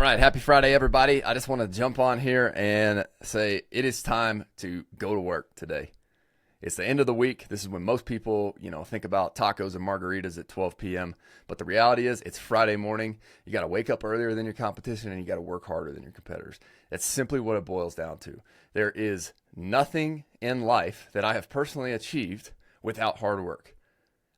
right, happy Friday, everybody. I just want to jump on here and say it is time to go to work today. It's the end of the week. This is when most people, think about tacos and margaritas at 12 p.m. But the reality is it's Friday morning. You got to wake up earlier than your competition and you got to work harder than your competitors. That's simply what it boils down to. There is nothing in life that I have personally achieved without hard work.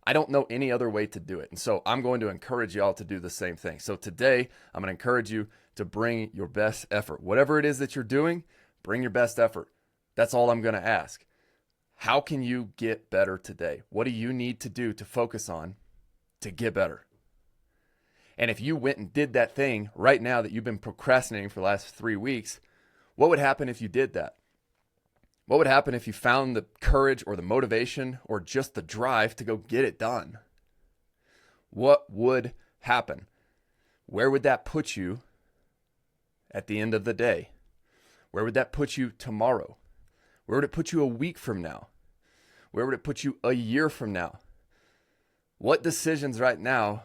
I don't know any other way to do it. And so I'm going to encourage y'all to do the same thing. So today, I'm going to encourage you to bring your best effort. Whatever it is that you're doing, bring your best effort. That's all I'm going to ask. How can you get better today? What do you need to do to focus on to get better? And if you went and did that thing right now that you've been procrastinating for the last 3 weeks, what would happen if you did that? What would happen if you found the courage or the motivation or just the drive to go get it done? What would happen? Where would that put you at the end of the day? Where would that put you tomorrow? Where would it put you a week from now? Where would it put you a year from now? What decisions right now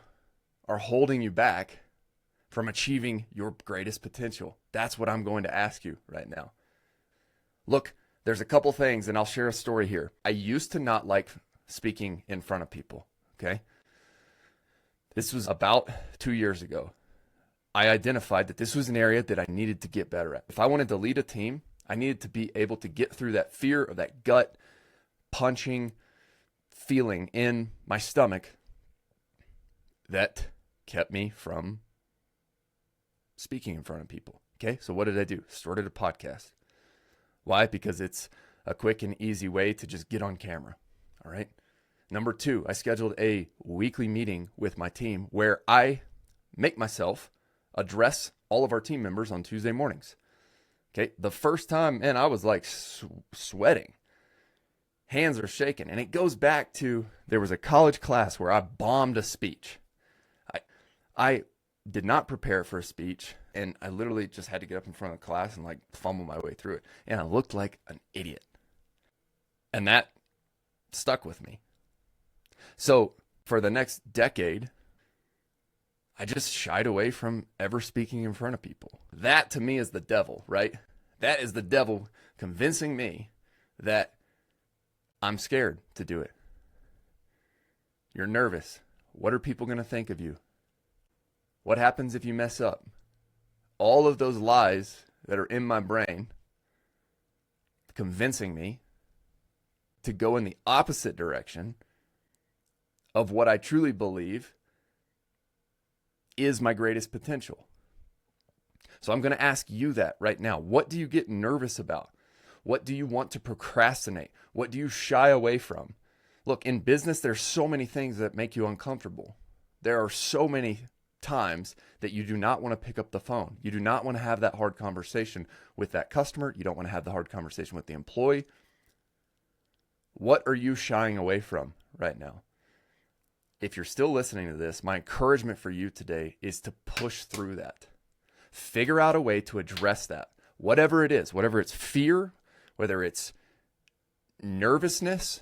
are holding you back from achieving your greatest potential? That's what I'm going to ask you right now. Look, there's a couple things, and I'll share a story here. I used to not like speaking in front of people, okay? This was about 2 years ago. I identified that this was an area that I needed to get better at. If I wanted to lead a team, I needed to be able to get through that fear of that gut punching feeling in my stomach that kept me from speaking in front of people, okay? So what did I do? Started a podcast. Why? Because it's a quick and easy way to just get on camera. All right. Number 2, I scheduled a weekly meeting with my team where I make myself address all of our team members on Tuesday mornings. Okay. The first time, man, I was like sweating. Hands are shaking. And it goes back to there was a college class where I bombed a speech. I did not prepare for a speech, and I literally just had to get up in front of the class and like fumble my way through it. And I looked like an idiot. And that stuck with me. So for the next decade, I just shied away from ever speaking in front of people. That to me is the devil, right? That is the devil convincing me that I'm scared to do it. You're nervous. What are people going to think of you? What happens if you mess up? All of those lies that are in my brain convincing me to go in the opposite direction of what I truly believe is my greatest potential. So I'm going to ask you that right now. What do you get nervous about? What do you want to procrastinate? What do you shy away from? Look, in business, there's so many things that make you uncomfortable. There are so many times that you do not want to pick up the phone. You do not want to have that hard conversation with that customer. You don't want to have the hard conversation with the employee. What are you shying away from right now? If you're still listening to this, my encouragement for you today is to push through that. Figure out a way to address that. Whatever it is, whether it's fear, whether it's nervousness,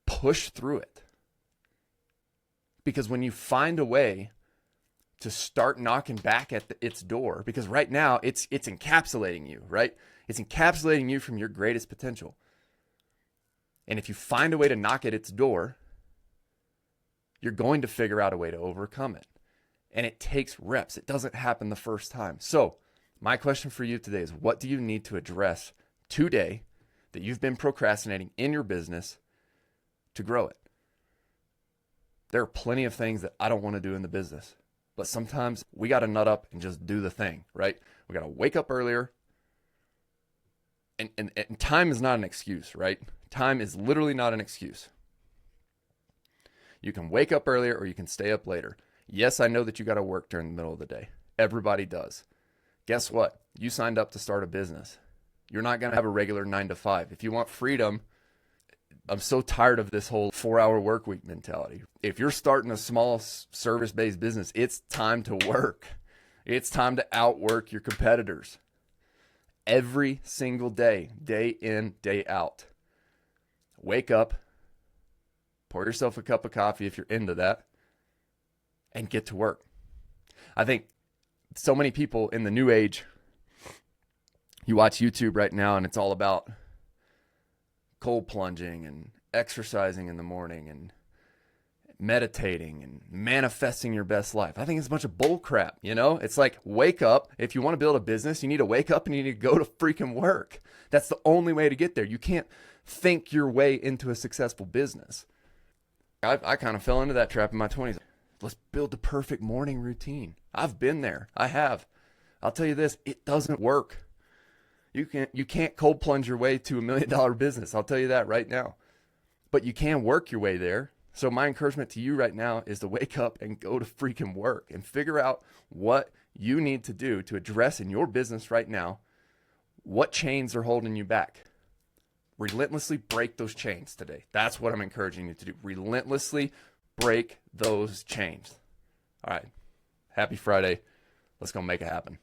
push through it. Because when you find a way to start knocking back at its door, because right now it's encapsulating you, right? It's encapsulating you from your greatest potential. And if you find a way to knock at its door, you're going to figure out a way to overcome it. And it takes reps. It doesn't happen the first time. So my question for you today is, what do you need to address today that you've been procrastinating in your business to grow it? There are plenty of things that I don't want to do in the business. But sometimes we got to nut up and just do the thing, right? We got to wake up earlier. And time is not an excuse, right? Time is literally not an excuse. You can wake up earlier or you can stay up later. Yes, I know that you got to work during the middle of the day. Everybody does. Guess what? You signed up to start a business. You're not going to have a regular 9 to 5. If you want freedom, I'm so tired of this whole 4-hour work week mentality. If you're starting a small service-based business, it's time to work. It's time to outwork your competitors. Every single day, day in, day out. Wake up, pour yourself a cup of coffee if you're into that, and get to work. I think so many people in the new age, you watch YouTube right now and it's all about cold plunging and exercising in the morning and meditating and manifesting your best life. I think it's a bunch of bull crap, you know? It's like, wake up. If you want to build a business, you need to wake up and you need to go to freaking work. That's the only way to get there. You can't think your way into a successful business. I kind of fell into that trap in my 20s. Let's build the perfect morning routine. I've been there. I have. I'll tell you this, it doesn't work. You can't cold plunge your way to $1 million business. I'll tell you that right now. But you can work your way there. So my encouragement to you right now is to wake up and go to freaking work and figure out what you need to do to address in your business right now what chains are holding you back. Relentlessly break those chains today. That's what I'm encouraging you to do. Relentlessly break those chains. All right. Happy Friday. Let's go make it happen.